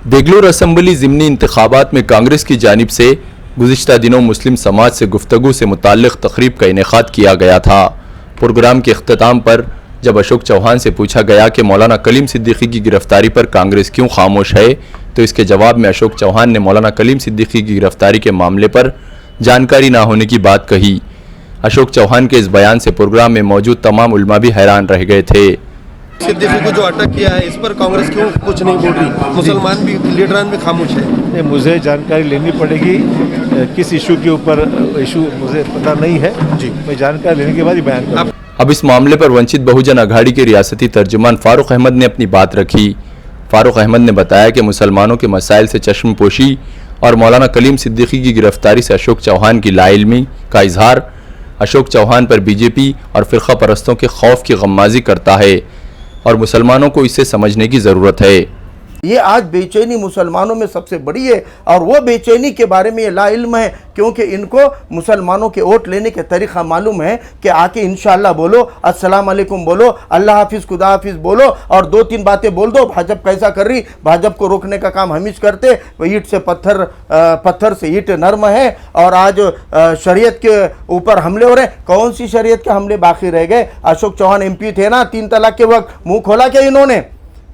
Deglur assembly ज़िमनी इंतखाबात में कांग्रेस की जानिब से गुज़िश्ता दिनों मुस्लिम समाज से गुफ्तगू से मुताल्लिक़ तकरीब का इनेकाद किया गया था। प्रोग्राम के अख्ताम पर जब अशोक चौहान से पूछा गया कि मौलाना कलीम सिद्दीकी की गिरफ्तारी पर कांग्रेस क्यों खामोश है, तो इसके जवाब में अशोक चौहान ने मौलाना कलीम सिद्दीकी की गिरफ्तारी के मामले पर जानकारी ना होने की बात कही। अशोक चौहान के इस बयान से प्रोग्राम में मौजूद तमाम उलमा भी हैरान रह गए थे। सिद्दीकी को जो अटक किया है, इस पर कांग्रेस क्यों कुछ नहीं बोल रही? मुसलमान भी लीडरान भी खामोश है। मुझे जानकारी लेनी पड़ेगी, किस इशू के ऊपर इशू मुझे पता नहीं है जी। मैं जानकारी लेने के बाद ही बयान करूँगा। अब इस मामले पर वंचित बहुजन अघाड़ी के रियासती तर्जुमान फारूक अहमद ने अपनी बात रखी। फारूक अहमद ने बताया कि मुसलमानों के मसाइल से चश्मपोशी और मौलाना कलीम सिद्दीकी की गिरफ्तारी से अशोक चौहान की लाइल्मी का इजहार अशोक चौहान पर बीजेपी और फिरका परस्तों के खौफ की गम्माजी करता है और मुसलमानों को इसे समझने की ज़रूरत है। ये आज बेचैनी मुसलमानों में सबसे बड़ी है और वो बेचैनी के बारे में ये लाइल्म है, क्योंकि इनको मुसलमानों के वोट लेने के तरीक़ा मालूम है कि आके इंशाअल्लाह बोलो, अस्सलाम वालेकुम बोलो, अल्लाह हाफिज़ खुदा हाफिज़ बोलो और दो तीन बातें बोल दो। भाजपा कैसा कर रही, भाजपा को रोकने का काम हम ही करते, ईंट से पत्थर से ईंट नर्म है और आज शरीयत के ऊपर हमले हो रहे। कौन सी शरीयत के हमले बाकी रह गए? अशोक चौहान MP थे ना, 3 तलाक के वक्त मुँह खोला क्या इन्होंने?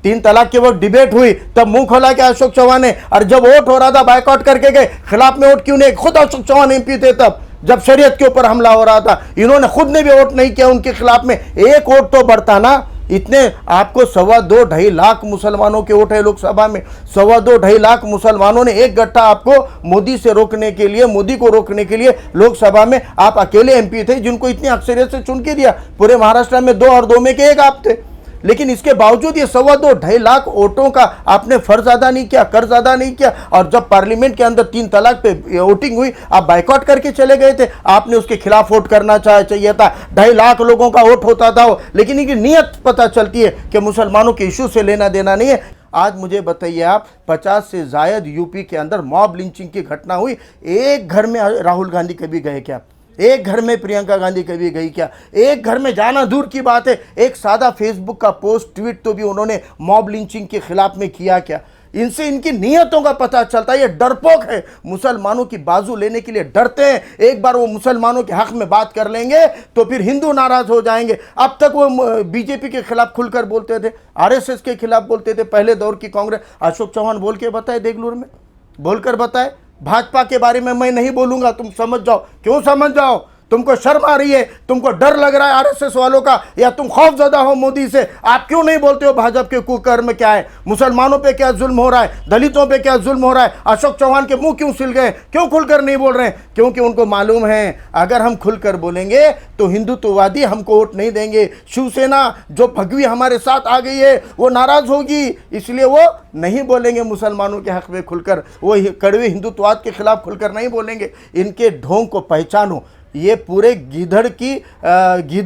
3 तलाक के वक्त डिबेट हुई तब मुंह खोला क्या अशोक चौहान ने? और जब वोट हो रहा था बायकॉट करके गए, खिलाफ में वोट क्यों नहीं? खुद अशोक चौहान MP थे तब जब शरीयत के ऊपर हमला हो रहा था, इन्होंने खुद ने भी वोट नहीं किया उनके खिलाफ में। एक वोट तो बढ़ता ना। इतने आपको 2.25 लाख मुसलमानों के वोट है लोकसभा में। 2.25 लाख मुसलमानों ने एक गट्ठा आपको मोदी से रोकने के लिए, मोदी को रोकने के लिए लोकसभा में आप अकेले MP थे जिनको इतनी अक्सरियत से चुन के दिया। पूरे महाराष्ट्र में 2 और 2 में के एक आप थे, लेकिन इसके बावजूद ये 2.25 लाख वोटों का आपने फर्ज अदा नहीं किया, कर्ज अदा नहीं किया। और जब पार्लियामेंट के अंदर 3 तलाक पे वोटिंग हुई, आप बाइकआउट करके चले गए थे। आपने उसके खिलाफ वोट करना चाहिए था। 2.5 लाख लोगों का वोट होता था, लेकिन इनकी नीयत पता चलती है कि मुसलमानों के इशू से लेना देना नहीं है। आज मुझे बताइए आप, 50 से ज़ायद UP के अंदर मॉब लिंचिंग की घटना हुई। एक घर में राहुल गांधी कभी गए क्या? एक घर में प्रियंका गांधी कभी गई क्या? एक घर में जाना दूर की बात है, एक सादा फेसबुक का पोस्ट ट्वीट तो भी उन्होंने मॉब लिंचिंग के खिलाफ में किया क्या? इनसे इनकी नीयतों का पता चलता है। ये डरपोक है, मुसलमानों की बाजू लेने के लिए डरते हैं। एक बार वो मुसलमानों के हक में बात कर लेंगे तो फिर हिंदू नाराज हो जाएंगे। अब तक वो BJP के खिलाफ खुलकर बोलते थे, RSS के खिलाफ बोलते थे, पहले दौर की कांग्रेस। अशोक चौहान बोल के बताए, देगलूर में बोलकर बताए। भाजपा के बारे में मैं नहीं बोलूंगा, तुम समझ जाओ। क्यों समझ जाओ? तुमको शर्म आ रही है, तुमको डर लग रहा है RSS वालों का, या तुम खौफजदा हो मोदी से? आप क्यों नहीं बोलते हो भाजपा के कुकर्म क्या है, मुसलमानों पे क्या जुल्म हो रहा है, दलितों पे क्या जुल्म हो रहा है? अशोक चौहान के मुंह क्यों सिल गए? क्यों खुलकर नहीं बोल रहे हैं? क्योंकि उनको मालूम है अगर हम खुलकर बोलेंगे तो हिंदुत्ववादी हमको वोट नहीं देंगे। शिवसेना जो भगवी हमारे साथ आ गई है वो नाराज होगी, इसलिए वो नहीं बोलेंगे मुसलमानों के हक में खुलकर। वो कड़वे हिंदुत्ववाद के खिलाफ खुलकर नहीं बोलेंगे। इनके ढोंग को पहचानो। ये पूरे गीदड़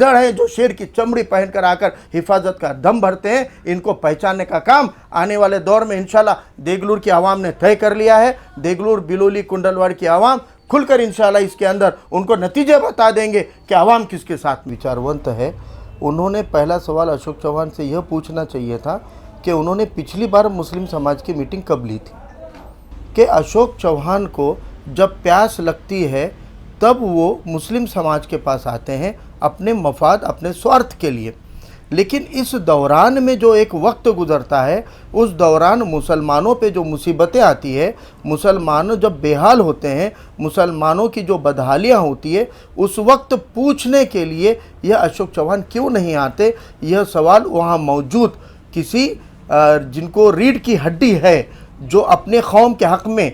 है जो शेर की चमड़ी पहनकर आकर हिफाजत का दम भरते हैं। इनको पहचानने का काम आने वाले दौर में इंशाल्लाह देगलूर की आवाम ने तय कर लिया है। देगलूर, बिलोली, कुंडलवाड़ की आवाम खुलकर इंशाल्लाह इसके अंदर उनको नतीजे बता देंगे कि आवाम किसके साथ विचारवंत है। उन्होंने पहला सवाल अशोक चौहान से यह पूछना चाहिए था कि उन्होंने पिछली बार मुस्लिम समाज की मीटिंग कब ली थी, कि अशोक चौहान को जब प्यास लगती है तब वो मुस्लिम समाज के पास आते हैं अपने मफाद, अपने स्वार्थ के लिए। लेकिन इस दौरान में जो एक वक्त गुजरता है, उस दौरान मुसलमानों पे जो मुसीबतें आती है, मुसलमान जब बेहाल होते हैं, मुसलमानों की जो बदहालियाँ होती है, उस वक्त पूछने के लिए यह अशोक चौहान क्यों नहीं आते? यह सवाल वहाँ मौजूद किसी जिनको रीढ़ की हड्डी है, जो अपने कौम के हक़ में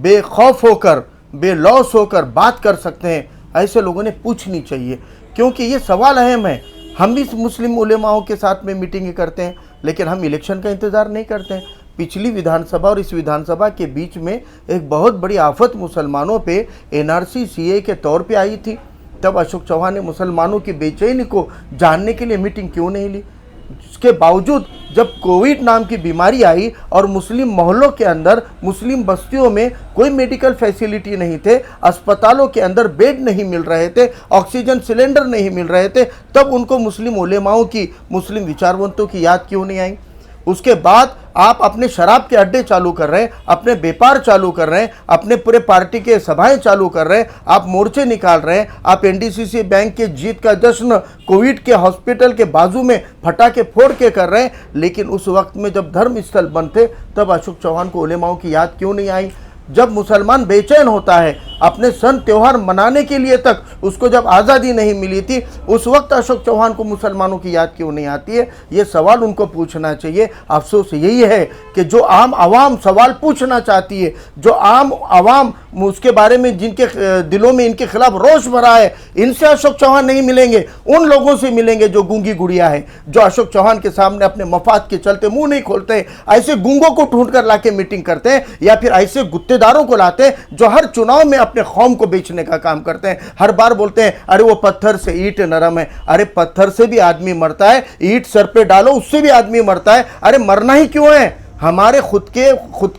बेखौफ होकर, बेलौस होकर बात कर सकते हैं, ऐसे लोगों ने पूछनी चाहिए। क्योंकि ये सवाल अहम है। हम भी मुस्लिम उलेमाओं के साथ में मीटिंगें करते हैं, लेकिन हम इलेक्शन का इंतज़ार नहीं करते हैं। पिछली विधानसभा और इस विधानसभा के बीच में एक बहुत बड़ी आफत मुसलमानों पे NRC CA के तौर पे आई थी। तब अशोक चौहान ने मुसलमानों की बेचैनी को जानने के लिए मीटिंग क्यों नहीं ली? इसके बावजूद जब कोविड नाम की बीमारी आई और मुस्लिम मोहल्लों के अंदर, मुस्लिम बस्तियों में कोई मेडिकल फैसिलिटी नहीं थे, अस्पतालों के अंदर बेड नहीं मिल रहे थे, ऑक्सीजन सिलेंडर नहीं मिल रहे थे, तब उनको मुस्लिम उलेमाओं की, मुस्लिम विचारवंतों की याद क्यों नहीं आई? उसके बाद आप अपने शराब के अड्डे चालू कर रहे हैं, अपने व्यापार चालू कर रहे हैं, अपने पूरे पार्टी के सभाएं चालू कर रहे हैं, आप मोर्चे निकाल रहे हैं, आप एनडीसीसी बैंक के जीत का जश्न कोविड के हॉस्पिटल के बाजू में फटाके फोड़ के कर रहे हैं। लेकिन उस वक्त में जब धर्म स्थल बंद थे तब अशोक चौहान को उलेमाओं की याद क्यों नहीं आई? जब मुसलमान बेचैन होता है अपने सन त्यौहार मनाने के लिए तक, उसको जब आज़ादी नहीं मिली थी उस वक्त अशोक चौहान को मुसलमानों की याद क्यों नहीं आती है? ये सवाल उनको पूछना चाहिए। अफसोस यही है कि जो आम आवाम सवाल पूछना चाहती है, जो आम आवाम उसके बारे में जिनके दिलों में इनके खिलाफ रोष भरा है, इनसे अशोक चौहान नहीं मिलेंगे, उन लोगों से मिलेंगे जो गूंगी गुड़िया है, जो अशोक चौहान के सामने अपने मफाद के चलते मुंह नहीं खोलते, ऐसे गूंगों को ढूंढ कर लाके मीटिंग करते हैं, या फिर ऐसे गुत्तेदारों को लाते हैं जो हर चुनाव में अपने कौम को बेचने का काम करते हैं। हर बार बोलते हैं अरे वो पत्थर से ईंट नरम है। अरे पत्थर से भी आदमी मरता है, ईंट सर पे डालो उससे भी आदमी मरता है। अरे मरना ही क्यों है? हमारे खुद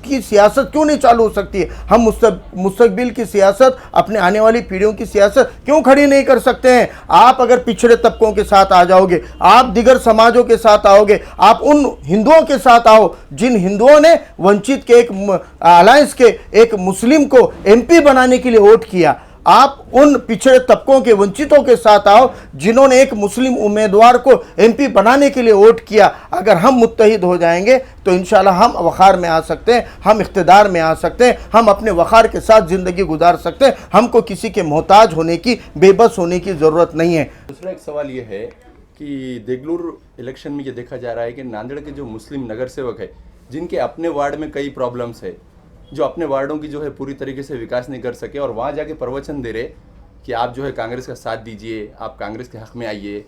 की सियासत क्यों नहीं चालू हो सकती है? हम मुस्तकबिल की सियासत, अपने आने वाली पीढ़ियों की सियासत क्यों खड़ी नहीं कर सकते हैं? आप अगर पिछड़े तबकों के साथ आ जाओगे, आप दिगर समाजों के साथ आओगे, आप उन हिंदुओं के साथ आओ जिन हिंदुओं ने वंचित के एक अलायंस के एक मुस्लिम को एमपी बनाने के लिए वोट किया, आप उन पिछड़े तबकों के वंचितों के साथ आओ जिन्होंने एक मुस्लिम उम्मीदवार को एमपी बनाने के लिए वोट किया। अगर हम मुत्तहिद हो जाएंगे तो इंशाल्लाह हम वक़ार में आ सकते हैं, हम इख्तिदार में आ सकते हैं, हम अपने वक़ार के साथ ज़िंदगी गुजार सकते हैं। हमको किसी के मोहताज होने की, बेबस होने की ज़रूरत नहीं है। दूसरा एक सवाल ये है कि देगलूर इलेक्शन में ये देखा जा रहा है कि नांदेड़ के जो मुस्लिम नगर सेवक है, जिनके अपने वार्ड में कई प्रॉब्लम्स है, जो अपने वार्डों की जो है पूरी तरीके से विकास नहीं कर सके, और वहाँ जाके प्रवचन दे रहे कि आप जो है कांग्रेस का साथ दीजिए, आप कांग्रेस के हक में आइए,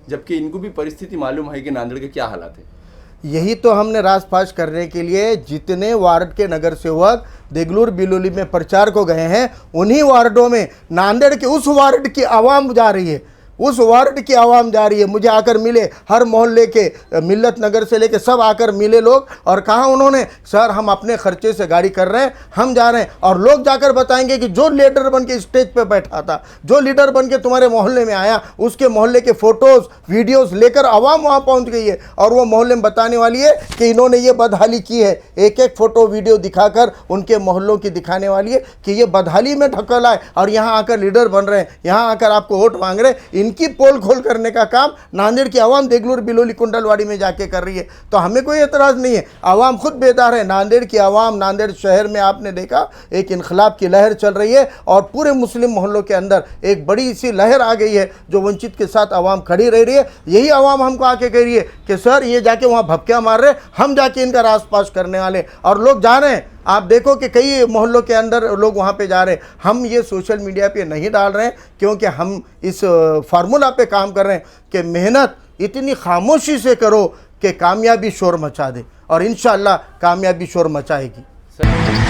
जबकि इनको भी परिस्थिति मालूम है कि नांदेड़ के क्या हालात है। यही तो हमने रासपाश करने के लिए जितने वार्ड के नगर सेवक देगलूर बिलोली में प्रचार को गए हैं, उन्हीं वार्डों में नांदेड़ के उस वार्ड की आवाम जा रही है, उस वार्ड की आवाम जा रही है। मुझे आकर मिले, हर मोहल्ले के, मिल्लत नगर से लेके सब आकर मिले लोग, और कहा उन्होंने सर हम अपने खर्चे से गाड़ी कर रहे हैं, हम जा रहे हैं। और लोग जाकर बताएंगे कि जो लीडर बन के स्टेज पे बैठा था, जो लीडर बन के तुम्हारे मोहल्ले में आया, उसके मोहल्ले के फोटोज़ वीडियोस लेकर आवाम वहाँ पहुँच गई है, और वो मोहल्ले में बताने वाली है कि इन्होंने ये बदहाली की है। एक एक फ़ोटो वीडियो दिखाकर उनके मोहल्लों की दिखाने वाली है कि ये बदहाली में ढकेला है, और यहाँ आकर लीडर बन रहे हैं, यहाँ आकर आपको वोट मांग रहे हैं। इनकी पोल खोल करने का काम नांदेड़ की आवाम देगलूर बिलोली कुंडलवाड़ी में जाके कर रही है। तो हमें कोई एतराज़ नहीं है, आवाम खुद बेदार है। नांदेड़ की आवाम, नांदेड़ शहर में आपने देखा एक इनकलाब की लहर चल रही है, और पूरे मुस्लिम मोहल्लों के अंदर एक बड़ी सी लहर आ गई है जो वंचित के साथ आवाम खड़ी रह रही है। यही आवाम हमको आके कह रही है कि सर ये जाके वहाँ भपकियाँ मार रहे, हम जाके इनका रास पास करने वाले, और लोग जा रहे हैं। आप देखो कि कई मोहल्लों के अंदर लोग वहाँ पे जा रहे हैं। हम ये सोशल मीडिया पे नहीं डाल रहे हैं क्योंकि हम इस फार्मूला पे काम कर रहे हैं कि मेहनत इतनी खामोशी से करो कि कामयाबी शोर मचा दे, और इंशाअल्लाह कामयाबी शोर मचाएगी।